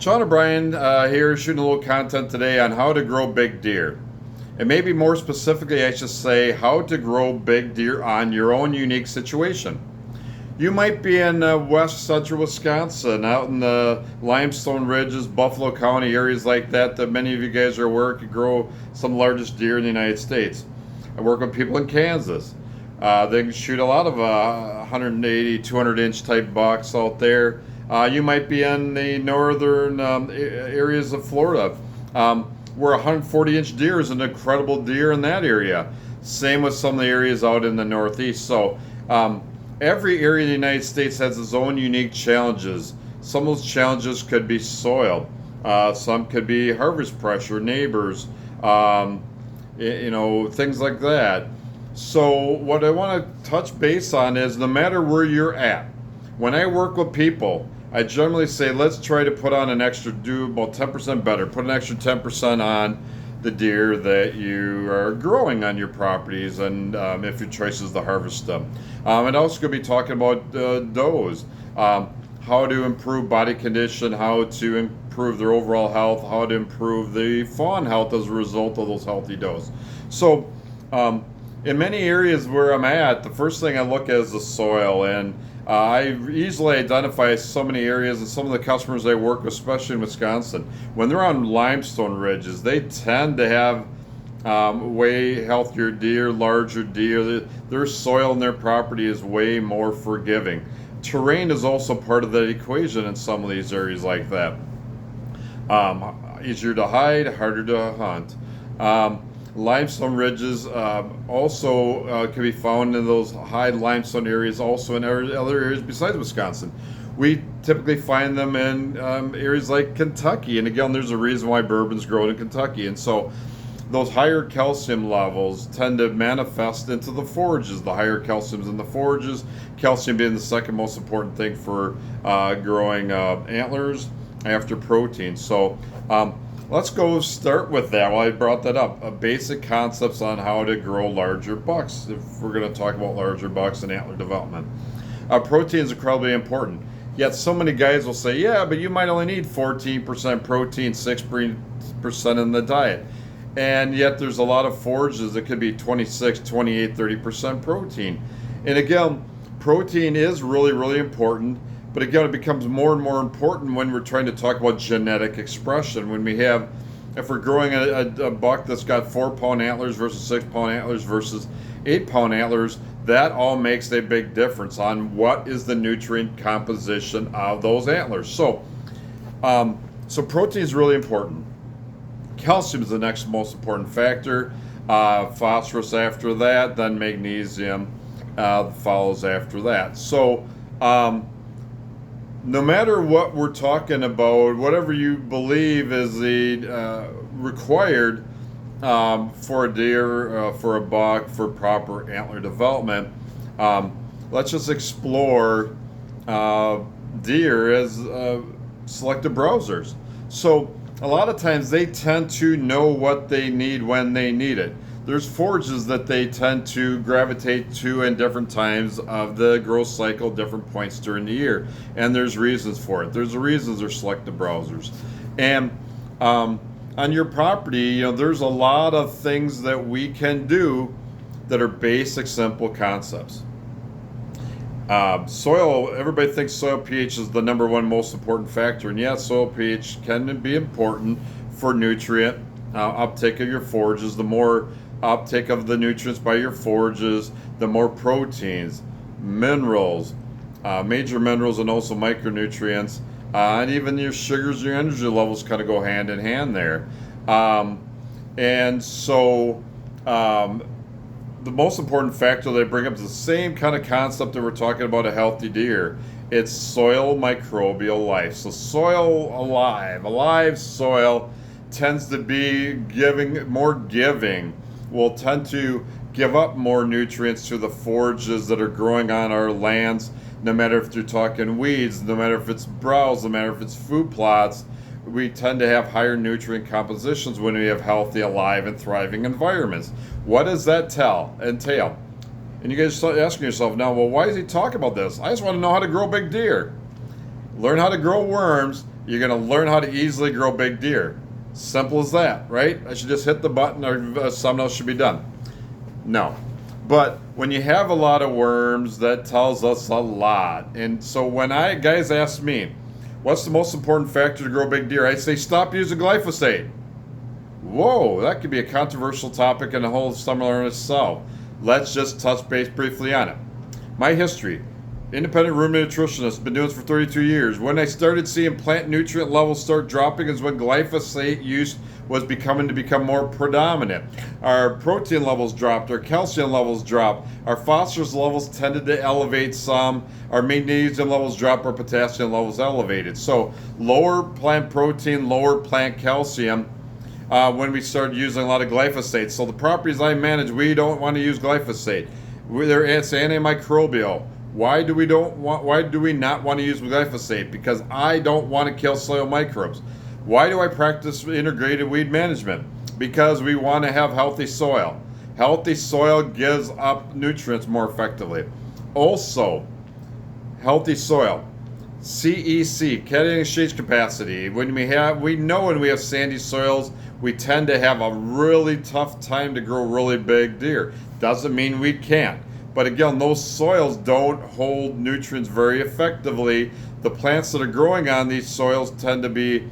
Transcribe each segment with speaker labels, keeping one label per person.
Speaker 1: Sean O'Brien here, shooting a little content today on how to grow big deer. And maybe more specifically, I should say how to grow big deer on your own unique situation. You might be in west central Wisconsin, out in the limestone ridges, Buffalo County, areas like that many of you guys are aware could grow some of the largest deer in the United States. I work with people in Kansas. They can shoot a lot of 180, 200 inch type bucks out there. You might be in the northern areas of Florida, where 140 inch deer is an incredible deer in that area. Same with some of the areas out in the northeast. So every area in the United States has its own unique challenges. Some of those challenges could be soil. Some could be harvest pressure, neighbors, things like that. So what I want to touch base on is no matter where you're at, when I work with people, I generally say let's try to put on do about 10% better, put an extra 10% on the deer that you are growing on your properties, and if your choice is to harvest them. And also going to be talking about does, how to improve body condition, how to improve their overall health, how to improve the fawn health as a result of those healthy does. So in many areas where I'm at, the first thing I look at is the soil, and I easily identify so many areas, and some of the customers I work with, especially in Wisconsin, when they're on limestone ridges, they tend to have way healthier deer, larger deer. Their soil and their property is way more forgiving. Terrain is also part of that equation in some of these areas like that. Easier to hide, harder to hunt. Limestone ridges also can be found in those high limestone areas, also in other areas besides Wisconsin. We typically find them in areas like Kentucky, and again, there's a reason why bourbon's grown in Kentucky. And so those higher calcium levels tend to manifest into the forages. The higher calcium's in the forages, calcium being the second most important thing for growing antlers after protein. So let's go start with that. Well, I brought that up. Basic concepts on how to grow larger bucks, if we're going to talk about larger bucks and antler development. Protein is incredibly important. Yet so many guys will say, yeah, but you might only need 14% protein, 6% in the diet. And yet there's a lot of forages that could be 26, 28, 30% protein. And again, protein is really, really important. But again, it becomes more and more important when we're trying to talk about genetic expression. If we're growing a buck that's got 4-pound antlers versus 6-pound antlers versus 8-pound antlers, that all makes a big difference on what is the nutrient composition of those antlers. So protein is really important. Calcium is the next most important factor. Phosphorus after that, then magnesium follows after that. So no matter what we're talking about, whatever you believe is the required for a deer, for a buck, for proper antler development, let's just explore deer as selective browsers. So a lot of times they tend to know what they need when they need it. There's forages that they tend to gravitate to in different times of the growth cycle, different points during the year. And there's reasons for it. There's reasons they're selective browsers. And on your property, there's a lot of things that we can do that are basic, simple concepts. Soil, everybody thinks soil pH is the number one most important factor. And yes, soil pH can be important for nutrient uptake of your forages. The more uptake of the nutrients by your forages, the more proteins, minerals, major minerals, and also micronutrients, and even your sugars, your energy levels kind of go hand in hand there. And so the most important factor they bring up is the same kind of concept that we're talking about a healthy deer. It's soil microbial life. So soil alive soil tends to be more giving, will tend to give up more nutrients to the forages that are growing on our lands, no matter if you're talking weeds, no matter if it's browse, no matter if it's food plots. We tend to have higher nutrient compositions when we have healthy, alive, and thriving environments. What does that entail? And you guys start asking yourself now, well, why is he talking about this? I just want to know how to grow big deer. Learn how to grow worms, you're going to learn how to easily grow big deer. Simple as that, right? I should just hit the button or something else should be done. No. But when you have a lot of worms, that tells us a lot. And so when guys ask me, what's the most important factor to grow big deer? I say stop using glyphosate. Whoa, that could be a controversial topic and a whole seminar in itself. Let's just touch base briefly on it. My history. Independent ruminant nutritionist, been doing this for 32 years. When I started seeing plant nutrient levels start dropping is when glyphosate use was become more predominant. Our protein levels dropped, our calcium levels dropped, our phosphorus levels tended to elevate some, our magnesium levels dropped, our potassium levels elevated. So lower plant protein, lower plant calcium when we started using a lot of glyphosate. So the properties I manage, we don't want to use glyphosate. It's antimicrobial. Why do we not want to use glyphosate? Because I don't want to kill soil microbes. Why do I practice integrated weed management? Because we want to have healthy soil. Healthy soil gives up nutrients more effectively. Also, healthy soil. CEC, cation exchange capacity. When we know when we have sandy soils, we tend to have a really tough time to grow really big deer. Doesn't mean we can't. But again, those soils don't hold nutrients very effectively. The plants that are growing on these soils tend to be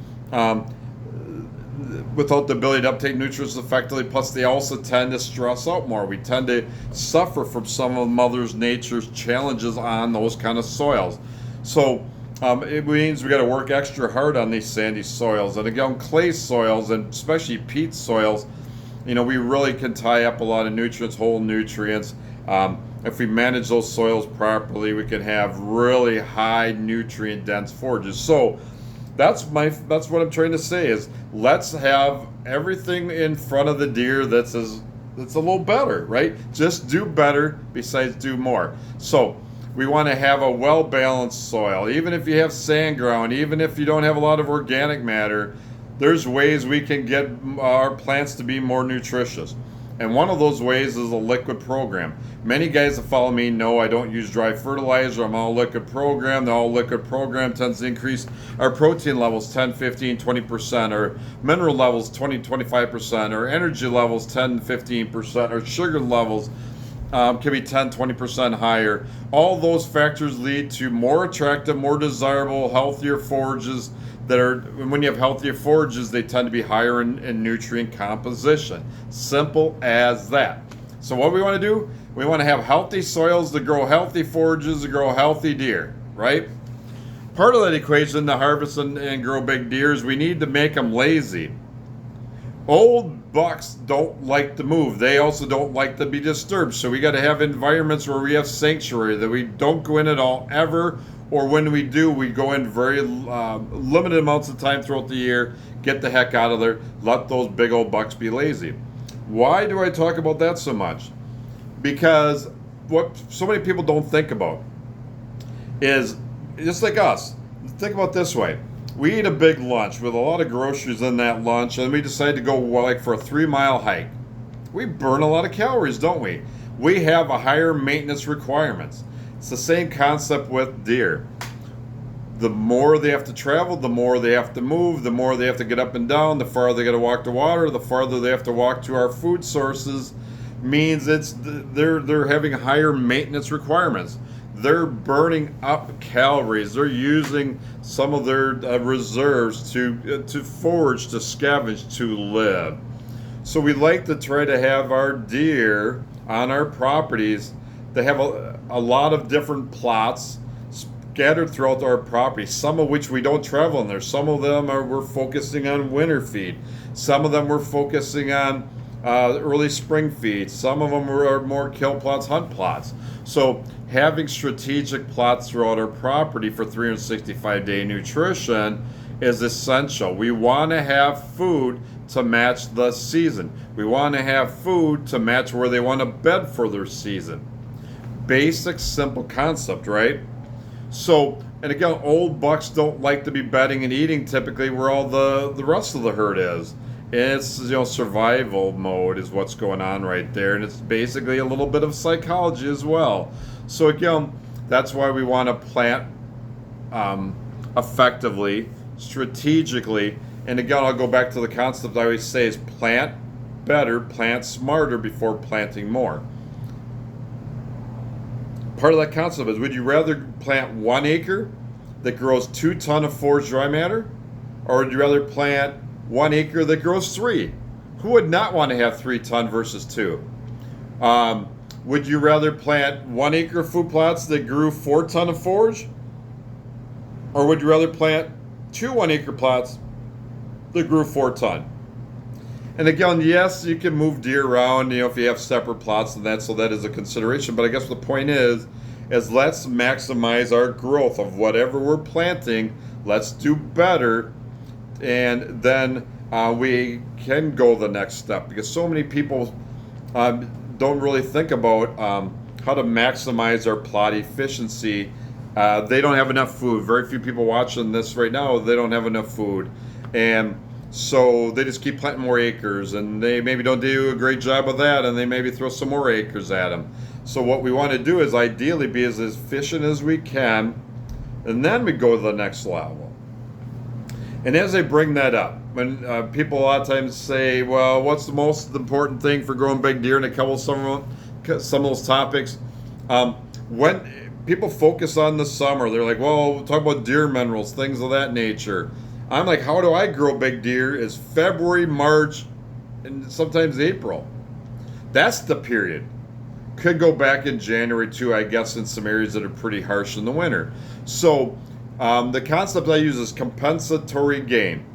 Speaker 1: without the ability to uptake nutrients effectively, plus they also tend to stress out more. We tend to suffer from some of Mother Nature's challenges on those kind of soils. So it means we got to work extra hard on these sandy soils. And again, clay soils, and especially peat soils, we really can tie up a lot of nutrients, whole nutrients. If we manage those soils properly, we can have really high nutrient dense forages. So that's what I'm trying to say is let's have everything in front of the deer that's a little better, right? Just do better besides do more. So we want to have a well-balanced soil. Even if you have sand ground, even if you don't have a lot of organic matter, there's ways we can get our plants to be more nutritious. And one of those ways is a liquid program. Many guys that follow me know I don't use dry fertilizer. I'm all liquid program. The all liquid program tends to increase our protein levels 10, 15, 20%, our mineral levels 20, 25%, our energy levels 10, 15%, our sugar levels can be 10, 20% higher. All those factors lead to more attractive, more desirable, healthier forages when you have healthier forages, they tend to be higher in nutrient composition. Simple as that. So what we want to do, we want to have healthy soils to grow healthy forages to grow healthy deer, right? Part of that equation to harvest and grow big deer is we need to make them lazy. Old bucks don't like to move. They also don't like to be disturbed. So we got to have environments where we have sanctuary, that we don't go in at all ever, or when we do, we go in very limited amounts of time throughout the year, get the heck out of there, let those big old bucks be lazy. Why do I talk about that so much? Because what so many people don't think about is, just like us, think about it this way. We eat a big lunch with a lot of groceries in that lunch, and we decide to go for a 3-mile hike. We burn a lot of calories, don't we? We have a higher maintenance requirements. It's the same concept with deer. The more they have to travel, the more they have to move, the more they have to get up and down, the farther they got to walk to water, the farther they have to walk to our food sources, means they're having higher maintenance requirements. They're burning up calories. They're using some of their reserves to forage, to scavenge, to live. So we like to try to have our deer on our properties. They have a lot of different plots scattered throughout our property, some of which we don't travel in there. Some of them we're focusing on winter feed. Some of them we're focusing on early spring feed. Some of them are more kill plots, hunt plots. So having strategic plots throughout our property for 365-day nutrition is essential. We want to have food to match the season. We want to have food to match where they want to bed for their season. Basic, simple concept, right? So, and again, old bucks don't like to be bedding and eating typically where all the rest of the herd is. It's, survival mode is what's going on right there, and it's basically a little bit of psychology as well. So again, that's why we want to plant effectively strategically. And again, I'll go back to the concept I always say is plant better, plant smarter before planting more. Part of that concept is, would you rather plant 1 acre that grows 2 tons of forage dry matter, or would you rather plant 1 acre that grows 3? Who would not want to have 3 tons versus 2? Would you rather plant 1 acre food plots that grew 4 tons of forage, or would you rather plant 2 1 acre plots that grew 4 tons? And again, yes, you can move deer around, if you have separate plots and that, so that is a consideration. But I guess the point is let's maximize our growth of whatever we're planting. Let's do better, and then we can go the next step. Because so many people don't really think about how to maximize our plot efficiency. They don't have enough food. Very few people watching this right now, they don't have enough food. And so they just keep planting more acres, and they maybe don't do a great job of that, and they maybe throw some more acres at them. So what we want to do is ideally be as efficient as we can, and then we go to the next level. And as I bring that up, when people a lot of times say, well, what's the most important thing for growing big deer, and I cover some of those topics. When people focus on the summer, they're like, well, we'll talk about deer minerals, things of that nature. I'm like, how do I grow big deer? Is February, March, and sometimes April. That's the period. Could go back in January too, I guess, in some areas that are pretty harsh in the winter. So the concept I use is compensatory gain.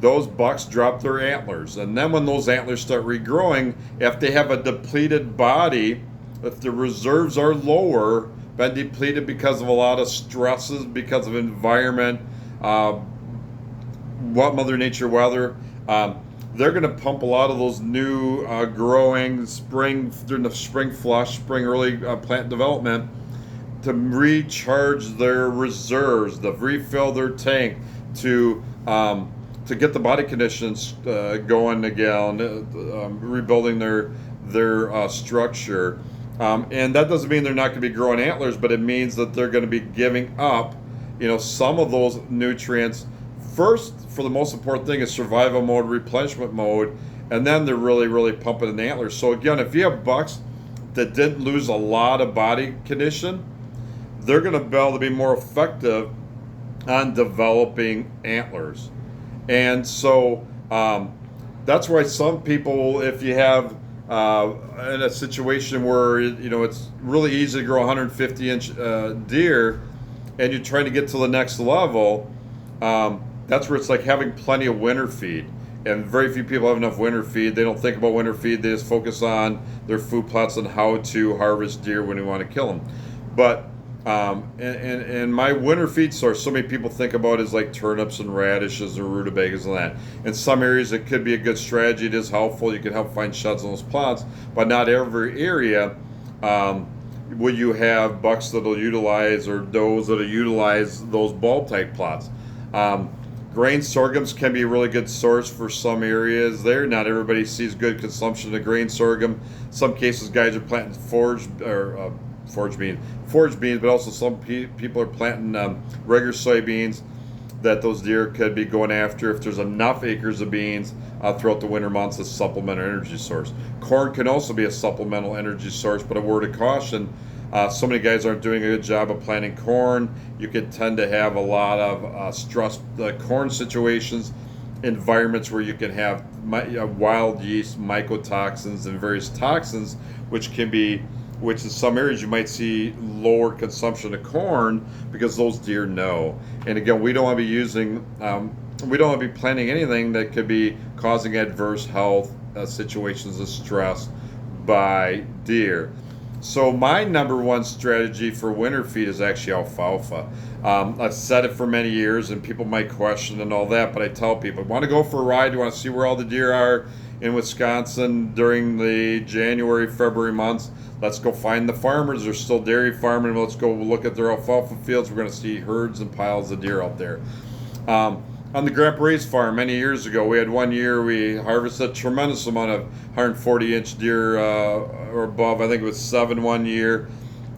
Speaker 1: Those bucks drop their antlers, and then when those antlers start regrowing, if they have a depleted body, if the reserves are lower, been depleted because of a lot of stresses, because of environment, what Mother Nature weather, they're going to pump a lot of those new growing spring, during the spring flush, spring early plant development, to recharge their reserves, to refill their tank, to get the body conditions going again, rebuilding their structure. And that doesn't mean they're not going to be growing antlers, but it means that they're going to be giving up, some of those nutrients. First, for the most important thing, is survival mode, replenishment mode, and then they're really, really pumping in the antlers. So again, if you have bucks that didn't lose a lot of body condition, they're going to be able to be more effective on developing antlers. And so that's why some people, if you have in a situation where it's really easy to grow 150-inch deer, and you're trying to get to the next level, that's where it's like having plenty of winter feed. And very few people have enough winter feed. They don't think about winter feed. They just focus on their food plots and how to harvest deer when we want to kill them. But and my winter feed source, so many people think about is like turnips and radishes and rutabagas and that. In some areas, it could be a good strategy. It is helpful. You can help find sheds on those plots, but not every area will you have bucks that'll utilize, or does that'll utilize those bulb type plots. Grain sorghums can be a really good source for some areas there. Not everybody sees good consumption of grain sorghum. Some cases, guys are planting forage beans, but also some people are planting regular soybeans that those deer could be going after if there's enough acres of beans throughout the winter months as supplemental energy source. Corn can also be a supplemental energy source, but a word of caution, so many guys aren't doing a good job of planting corn. You could tend to have a lot of stress corn situations, environments where you can have wild yeast, mycotoxins, and various toxins, which in some areas you might see lower consumption of corn because those deer know. And again, we don't want to be we don't want to be planting anything that could be causing adverse health situations of stress by deer. So my number one strategy for winter feed is actually alfalfa. I've said it for many years, and people might question and all that, but I tell people, want to go for a ride, you want to see where all the deer are in Wisconsin during the January, February months, let's go find the farmers. They're still dairy farming. Let's go look at their alfalfa fields. We're going to see herds and piles of deer out there. On the Grant Bray's farm many years ago, we had one year we harvested a tremendous amount of 140-inch deer or above. I think it was 7 one year.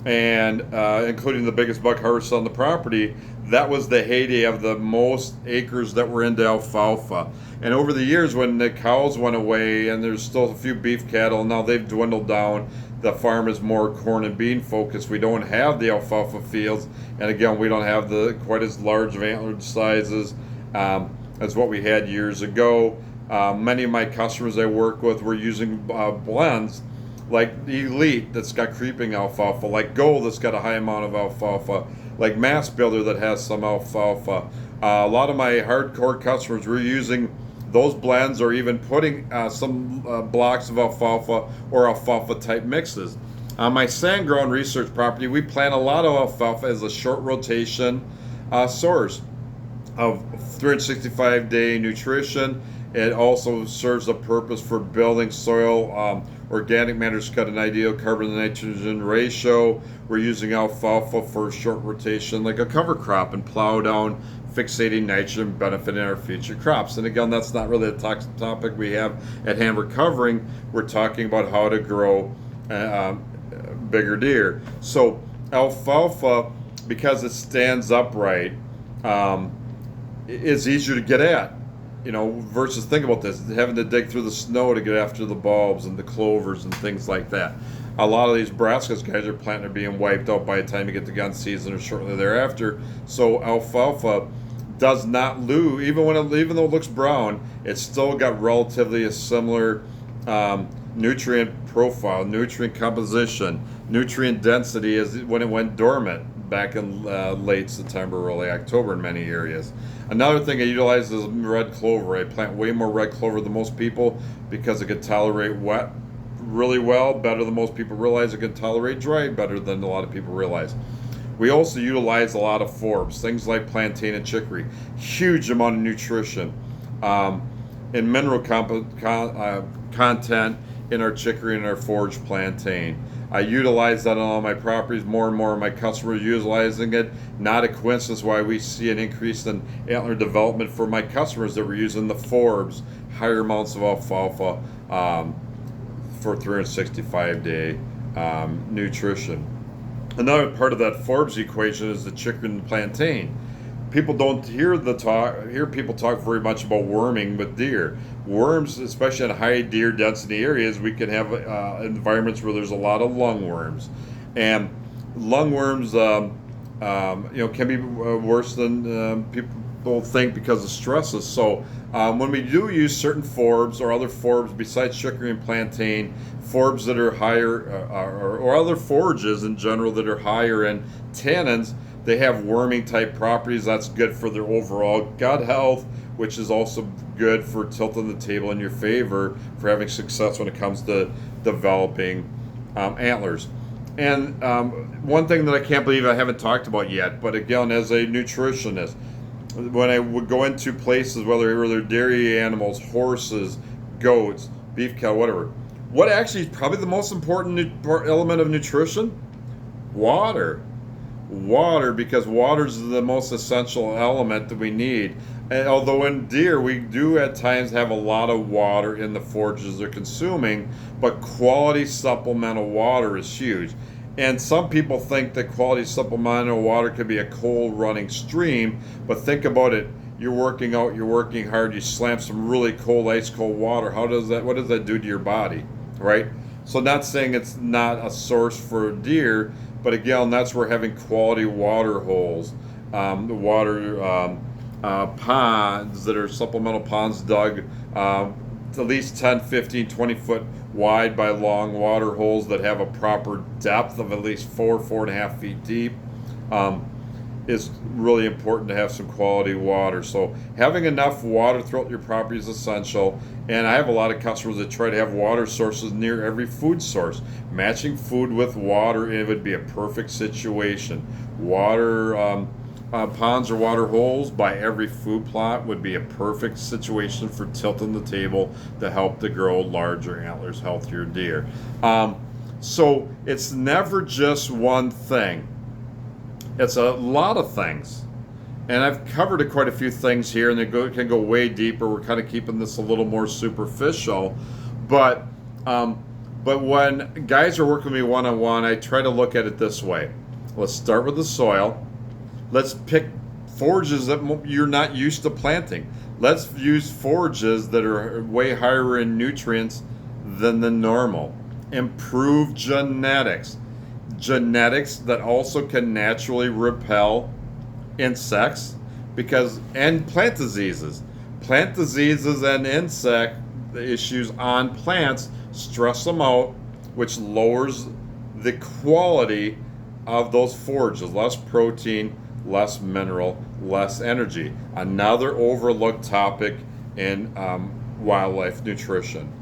Speaker 1: and including the biggest buck harvest on the property. That was the heyday of the most acres that were into alfalfa. And over the years, when the cows went away and there's still a few beef cattle, now they've dwindled down. The farm is more corn and bean focused. We don't have the alfalfa fields, and again, we don't have the quite as large of antlered sizes as what we had years ago. Many of my customers I work with were using blends like Elite that's got creeping alfalfa, like Gold that's got a high amount of alfalfa, like Mass Builder that has some alfalfa. A lot of my hardcore customers were using those blends or even putting some blocks of alfalfa or alfalfa type mixes. On my sand grown research property, we plant a lot of alfalfa as a short rotation source of 365-day nutrition. It also serves a purpose for building soil. Organic matters cut an ideal carbon to nitrogen ratio. We're using alfalfa for short rotation like a cover crop and plow down, fixating nitrogen, benefiting our future crops. And again, that's not really a topic we have at hand. We're covering. We're talking about how to grow bigger deer. So alfalfa, because it stands upright, is easier to get at. Versus think about this, having to dig through the snow to get after the bulbs and the clovers and things like that. A lot of these brassicas guys are planting are being wiped out by the time you get to gun season or shortly thereafter. So alfalfa does not lose, even though it looks brown, it's still got relatively a similar nutrient profile, nutrient composition, nutrient density as when it went dormant back in late September, early October in many areas. Another thing I utilize is red clover. I plant way more red clover than most people because it can tolerate wet really well, better than most people realize. It can tolerate dry better than a lot of people realize. We also utilize a lot of forbs, things like plantain and chicory. Huge amount of nutrition and mineral content in our chicory and our forage plantain. I utilize that on all my properties. More and more of my customers utilizing it. Not a coincidence why we see an increase in antler development for my customers that were using the forbs, higher amounts of alfalfa for 365-day nutrition. Another part of that forbs equation is the chicory and plantain. People don't hear people talk very much about worming with deer. Worms, especially in high deer density areas, we can have environments where there's a lot of lungworms, and lungworms, can be worse than people think because of stresses. So when we do use certain forbs or other forbs besides chicory and plantain, forbs that are higher or other forages in general that are higher in tannins, they have worming type properties. That's good for their overall gut health, which is also good for tilting the table in your favor for having success when it comes to developing antlers. And one thing that I can't believe I haven't talked about yet, but again, as a nutritionist, when I would go into places, whether they're dairy animals, horses, goats, beef cattle, whatever, what actually is probably the most important element of nutrition? Water. Water, because water is the most essential element that we need. And although in deer we do at times have a lot of water in the forages they're consuming, but quality supplemental water is huge. And some people think that quality supplemental water could be a cold running stream, but think about it. You're working out, you're working hard, you slam some really cold, ice cold water. What does that do to your body, right? So not saying it's not a source for deer, but again, that's where having quality water holes, ponds that are supplemental ponds dug at least 10, 15, 20 foot wide by long water holes that have a proper depth of at least 4.5 feet deep is really important to have some quality water. So having enough water throughout your property is essential. And I have a lot of customers that try to have water sources near every food source. Matching food with water, it would be a perfect situation. Water ponds or water holes by every food plot would be a perfect situation for tilting the table to help to grow larger antlers, healthier deer. So it's never just one thing. It's a lot of things. And I've covered quite a few things here, and they can go way deeper. We're kind of keeping this a little more superficial. But But when guys are working with me one-on-one, I try to look at it this way. Let's start with the soil. Let's pick forages that you're not used to planting. Let's use forages that are way higher in nutrients than the normal. Improve genetics. Genetics that also can naturally repel insects and plant diseases. Plant diseases and insect issues on plants stress them out, which lowers the quality of those forages. Less protein, less mineral, less energy. Another overlooked topic in wildlife nutrition.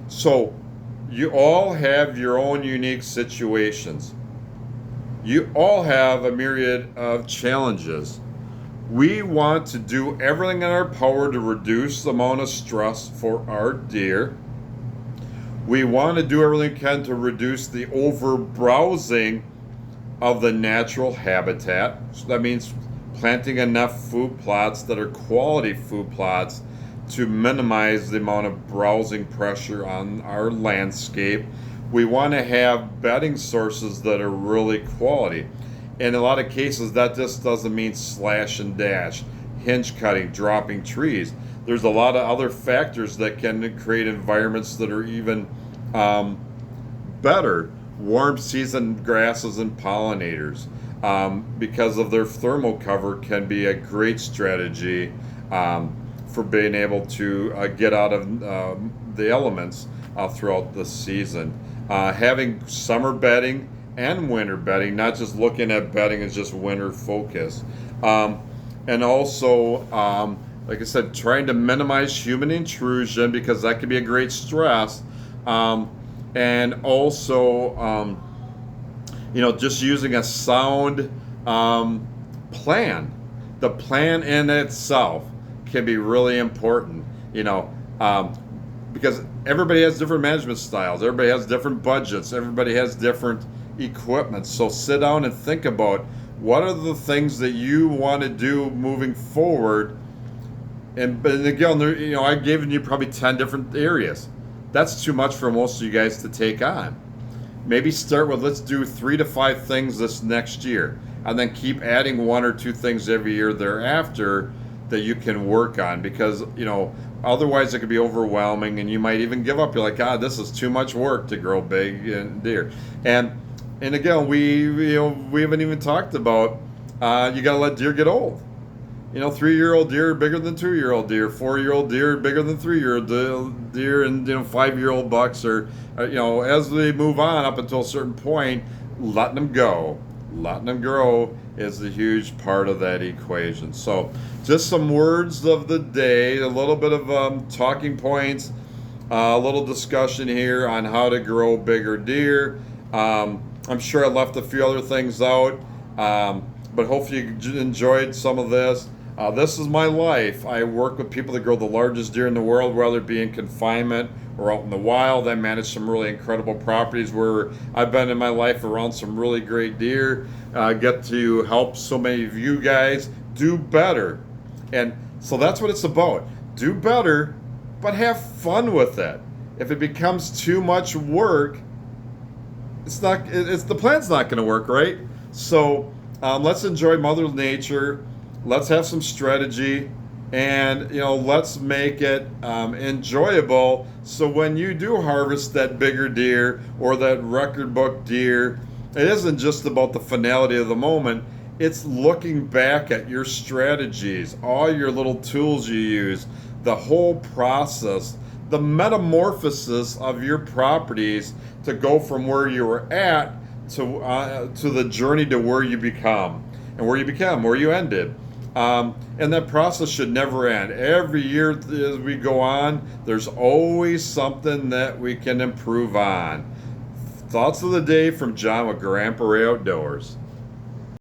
Speaker 1: So you all have your own unique situations. You all have a myriad of challenges. We want to do everything in our power to reduce the amount of stress for our deer. We want to do everything we can to reduce the overbrowsing of the natural habitat. So that means planting enough food plots that are quality food plots to minimize the amount of browsing pressure on our landscape. We want to have bedding sources that are really quality. In a lot of cases, that just doesn't mean slash and dash, hinge cutting, dropping trees. There's a lot of other factors that can create environments that are even better. Warm season grasses and pollinators, because of their thermal cover, can be a great strategy for being able to get out of the elements throughout the season. Having summer bedding and winter bedding, not just looking at bedding as just winter focus. And also, like I said, trying to minimize human intrusion, because that can be a great stress. And also, just using a sound plan. The plan in itself can be really important, because everybody has different management styles, everybody has different budgets, everybody has different equipment. So sit down and think about what are the things that you want to do moving forward. And again, I've given you probably 10 different areas. That's too much for most of you guys to take on. Maybe start with, let's do 3 to 5 things this next year, and then keep adding 1 or 2 things every year thereafter that you can work on, because otherwise it could be overwhelming and you might even give up. You're like, God, this is too much work to grow big deer. And again, we haven't even talked about you got to let deer get old. 3-year-old deer are bigger than 2-year-old deer. 4-year-old deer are bigger than 3-year-old deer, and 5-year-old bucks are, as they move on up until a certain point, letting them go, letting them grow is a huge part of that equation. So, just some words of the day, a little bit of talking points, a little discussion here on how to grow bigger deer. I'm sure I left a few other things out, but hopefully you enjoyed some of this. This is my life. I work with people that grow the largest deer in the world, whether it be in confinement or out in the wild. I manage some really incredible properties where I've been in my life around some really great deer. Get to help so many of you guys do better. And so that's what it's about. Do better, but have fun with it. If it becomes too much work, the plan's not going to work, right? So let's enjoy Mother Nature. Let's have some strategy, and let's make it enjoyable. So when you do harvest that bigger deer or that record book deer, it isn't just about the finality of the moment. It's looking back at your strategies, all your little tools you use, the whole process, the metamorphosis of your properties to go from where you were at to the journey to where you become, and where you ended. And that process should never end. Every year as we go on, there's always something that we can improve on. Thoughts of the day from John with Grandpa Ray Outdoors.